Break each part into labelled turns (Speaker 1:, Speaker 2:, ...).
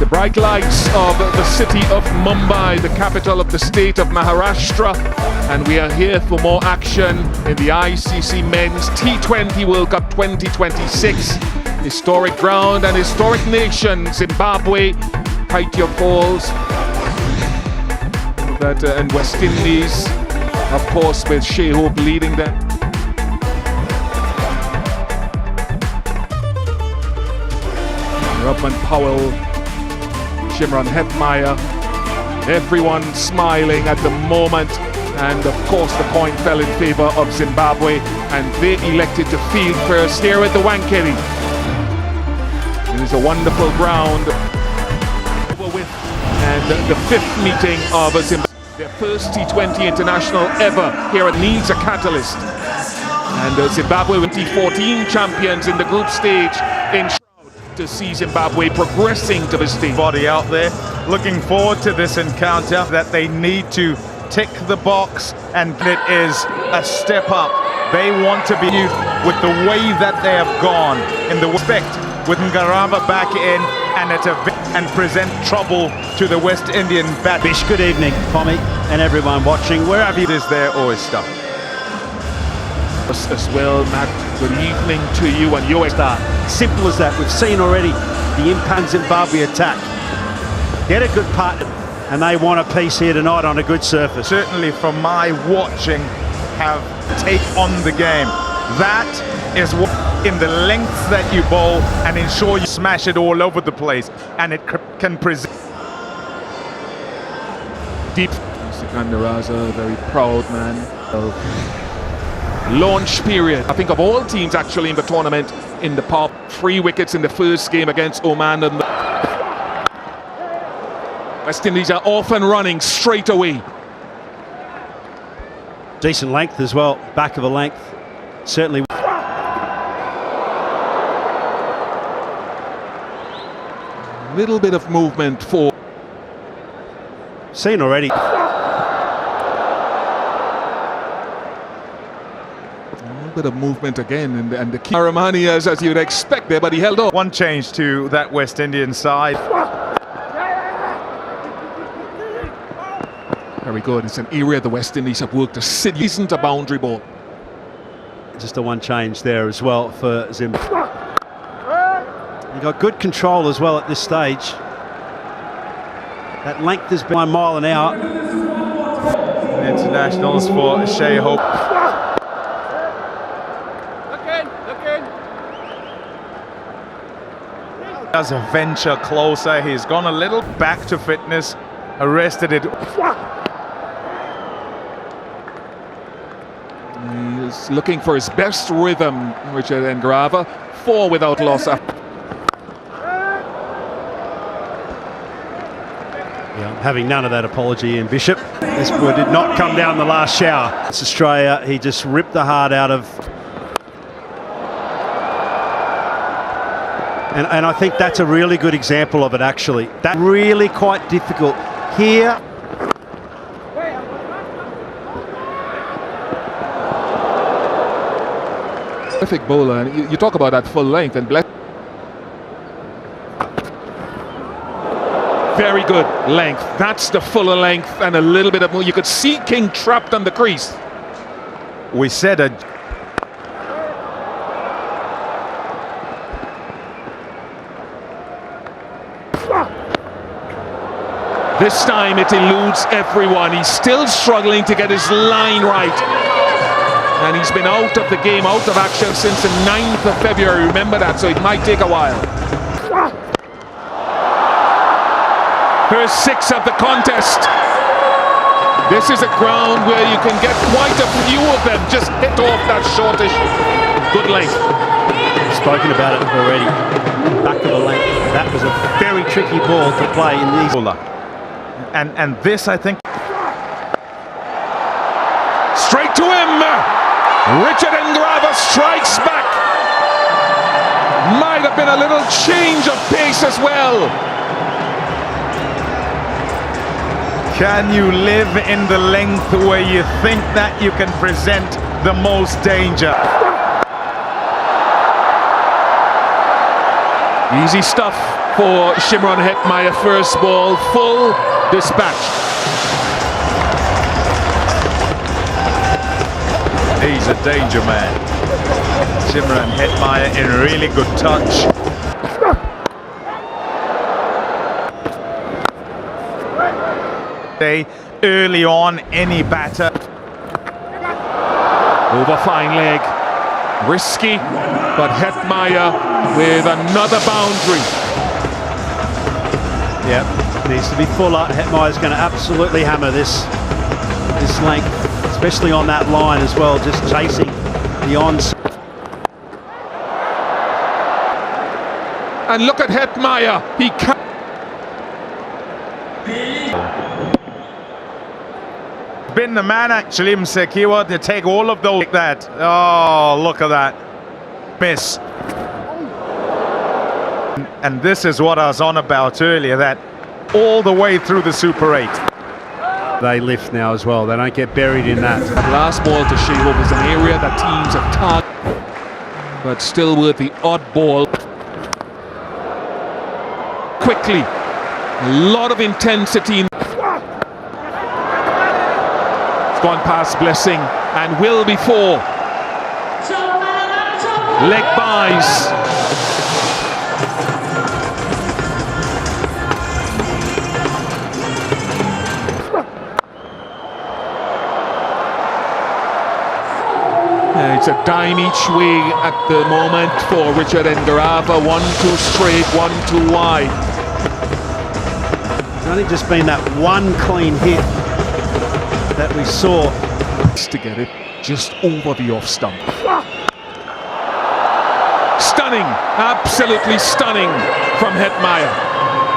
Speaker 1: The bright lights of the city of Mumbai, the capital of the state of Maharashtra, and we are here for more action in the ICC Men's T20 World Cup 2026. Historic ground and historic nation, Zimbabwe, Haitya Falls, and West Indies, of course, with Shai Hope leading them. Rovman Powell, Shimron Hetmyer, everyone smiling at the moment, and of course the point fell in favour of Zimbabwe and they elected to field first here at the Wankhede. It is a wonderful ground, and the fifth meeting of Zimbabwe, their first T20 international ever here at needs a catalyst, and Zimbabwe 2014 champions in the group stage in to see Zimbabwe progressing to the stage.
Speaker 2: Body out there, looking forward to this encounter, that they need to tick the box, and it is a step up. They want to be with the way that they have gone in the respect with Ngarava back in and present trouble to the West Indian bat.
Speaker 3: Bish, good evening, Tommy, and everyone watching. Wherever you
Speaker 2: is their oyster.
Speaker 1: As well, Matt, good evening to you and your start.
Speaker 3: Simple as that. We've seen already the Impan Zimbabwe attack. Get a good partner, and they want a piece here tonight on a good surface.
Speaker 2: Certainly from my watching, have take on the game. That is what, in the lengths that you bowl and ensure you smash it all over the place, and it can present.
Speaker 1: Deep. Sikandar Raza, very proud man. Launch period. I think of all teams actually in the tournament in the pop. 3 wickets in the first game against Oman, and the West Indies are off and running straight away.
Speaker 3: Decent length as well, back of a length. Certainly.
Speaker 1: Little bit of movement for.
Speaker 3: Seen already.
Speaker 1: Bit of movement again, and the Karamani as you'd expect there, but he held on.
Speaker 2: One change to that West Indian side.
Speaker 1: Very good. It's an area the West Indies have worked to sit. Isn't a boundary ball.
Speaker 3: Just a one change there as well for Zimbabwe. You got good control as well at this stage. That length has been 1 mile an hour.
Speaker 2: Internationals for Shai Hope. Does a venture closer. He's gone a little back to fitness, arrested it.
Speaker 1: He's looking for his best rhythm, Richard Ngarava. 4 without loss.
Speaker 3: Yeah, having none of that apology in Bishop. This boy did not come down the last shower. It's Australia. He just ripped the heart out of. And I think that's a really good example of it, actually. That's really quite difficult. Here.
Speaker 1: Terrific bowler, and you talk about that full length and very good length. That's the fuller length and a little bit of more. You could see King trapped on the crease.
Speaker 2: We said a.
Speaker 1: This time it eludes everyone. He's still struggling to get his line right. And he's been out of the game, out of action since the 9th of February. Remember that, so it might take a while. First 6 of the contest. This is a ground where you can get quite a few of them. Just hit off that shortish. Good length.
Speaker 3: Spoken about it already. Back of the length. That was a very tricky ball to play in these.
Speaker 2: And this, I think.
Speaker 1: Straight to him. Richard Ngarava strikes back. Might have been a little change of pace as well.
Speaker 2: Can you live in the length where you think that you can present the most danger?
Speaker 1: Easy stuff for Shimron Hetmyer. First ball, full, dispatched.
Speaker 2: He's a danger man. Shimron Hetmyer in really good touch. Early on, any batter.
Speaker 1: Over fine leg. Risky, but Hetmyer with another boundary.
Speaker 3: Yep, needs to be fuller. Hetmyer's going to absolutely hammer this length, especially on that line as well, just chasing the ons.
Speaker 1: And look at Hetmyer. He can.
Speaker 2: Been the man actually, Msekiwa, to take all of those like that. Oh, look at that. Miss. And this is what I was on about earlier, that all the way through the Super 8.
Speaker 3: They lift now as well. They don't get buried in that.
Speaker 1: Last ball to Shehop is an area that teams have targeted, but still with the odd ball. Quickly, a lot of intensity. It's gone past Blessing and will be four. Leg buys. It's a dime each way at the moment for Richard Ngarava. 1-2 straight, 1-2 wide.
Speaker 3: It's only just been that one clean hit that we saw.
Speaker 1: To get it just over the off stump. Stunning, absolutely stunning from Hetmyer.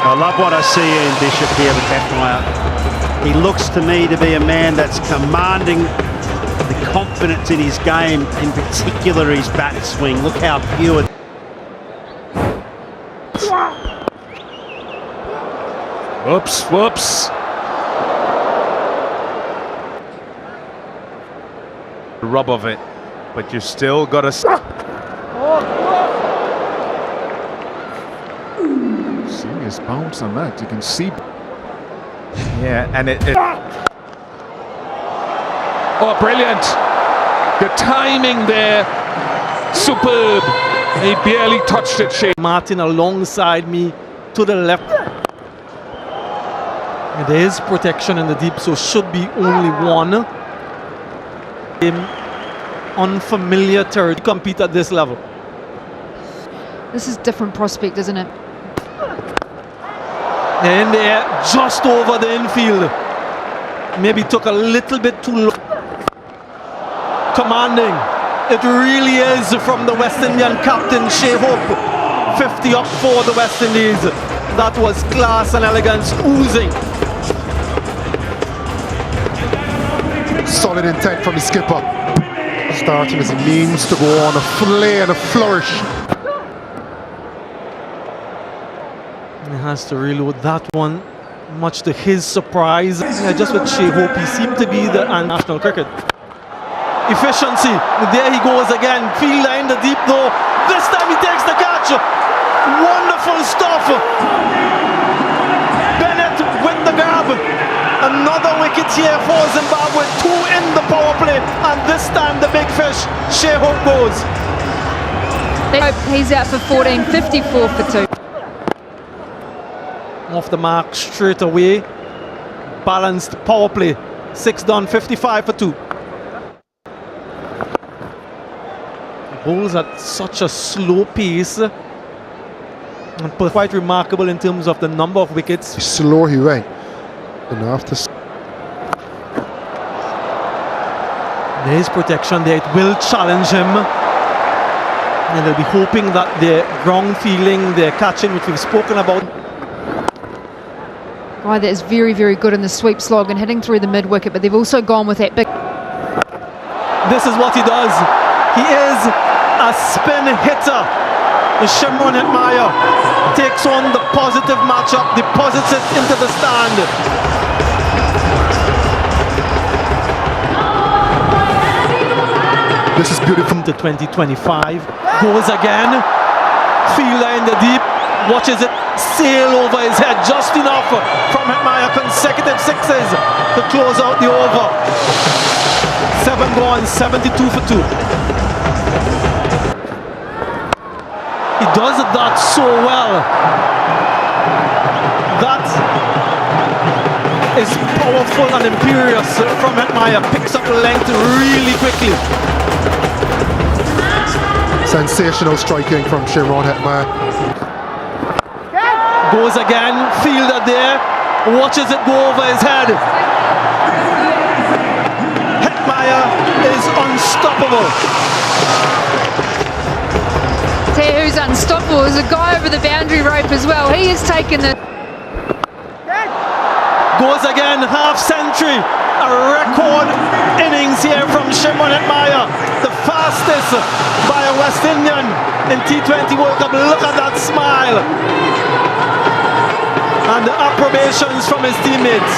Speaker 3: I love what I see in Bishop here with Hetmyer. He looks to me to be a man that's commanding the confidence in his game, in particular his bat swing. Look how pure.
Speaker 1: Whoops.
Speaker 2: The rub of it, but you still got to.
Speaker 1: See his bounce on that. You can see.
Speaker 2: Yeah, and it
Speaker 1: Oh, brilliant. The timing there, superb. He barely touched it, Shane.
Speaker 4: Martin alongside me to the left. There is protection in the deep, so should be only one. In unfamiliar territory to compete at this level.
Speaker 5: This is different prospect, isn't it?
Speaker 4: In there, just over the infield. Maybe took a little bit too low. Commanding. It really is from the West Indian captain, Shehop. 50 up for the West Indies. That was class and elegance oozing.
Speaker 6: Solid intent from the skipper. Starting as a means to go on a flare and a flourish.
Speaker 4: He has to reload that one, much to his surprise. Just with Shehop, he seemed to be the national cricket. Efficiency, there he goes again. Fielder in the deep though. This time he takes the catch. Wonderful stuff. Bennett with the grab. Another wicket here for Zimbabwe. 2 in the power play, and this time the big fish, Shehop goes.
Speaker 5: He's out for 14, 54 for 2.
Speaker 4: Off the mark straight away. Balanced power play. 6 done, 55 for 2. Bowls at such a slow pace. And quite remarkable in terms of the number of wickets.
Speaker 6: Slow he went. And after.
Speaker 4: There is protection there. It will challenge him. And they'll be hoping that their ground feeling, their catching, which we've spoken about.
Speaker 5: Guy that is very, very good in the sweep slog and hitting through the mid wicket, but they've also gone with that big.
Speaker 4: This is what he does. He is a spin hitter. Shimron Hetmyer takes on the positive matchup, deposits it into the stand.
Speaker 6: This is beautiful.
Speaker 4: To 2025. Goes again. Fielder in the deep. Watches it sail over his head just enough from Hetmyer. Consecutive sixes to close out the over. 7 gone, 72 for 2. He does that so well. That is powerful and imperious from Hetmyer. Picks up length really quickly.
Speaker 6: Sensational striking from Shimron Hetmyer.
Speaker 4: Goes again, fielder there, watches it go over his head. Hetmyer is unstoppable.
Speaker 5: Tell you who's unstoppable is a guy over the boundary rope as well. He has taken the...
Speaker 4: Goes again, half century. A record innings here from Shimron Hetmyer. The fastest by a West Indian in T20 World Cup. Look at that smile. And the approbations from his teammates.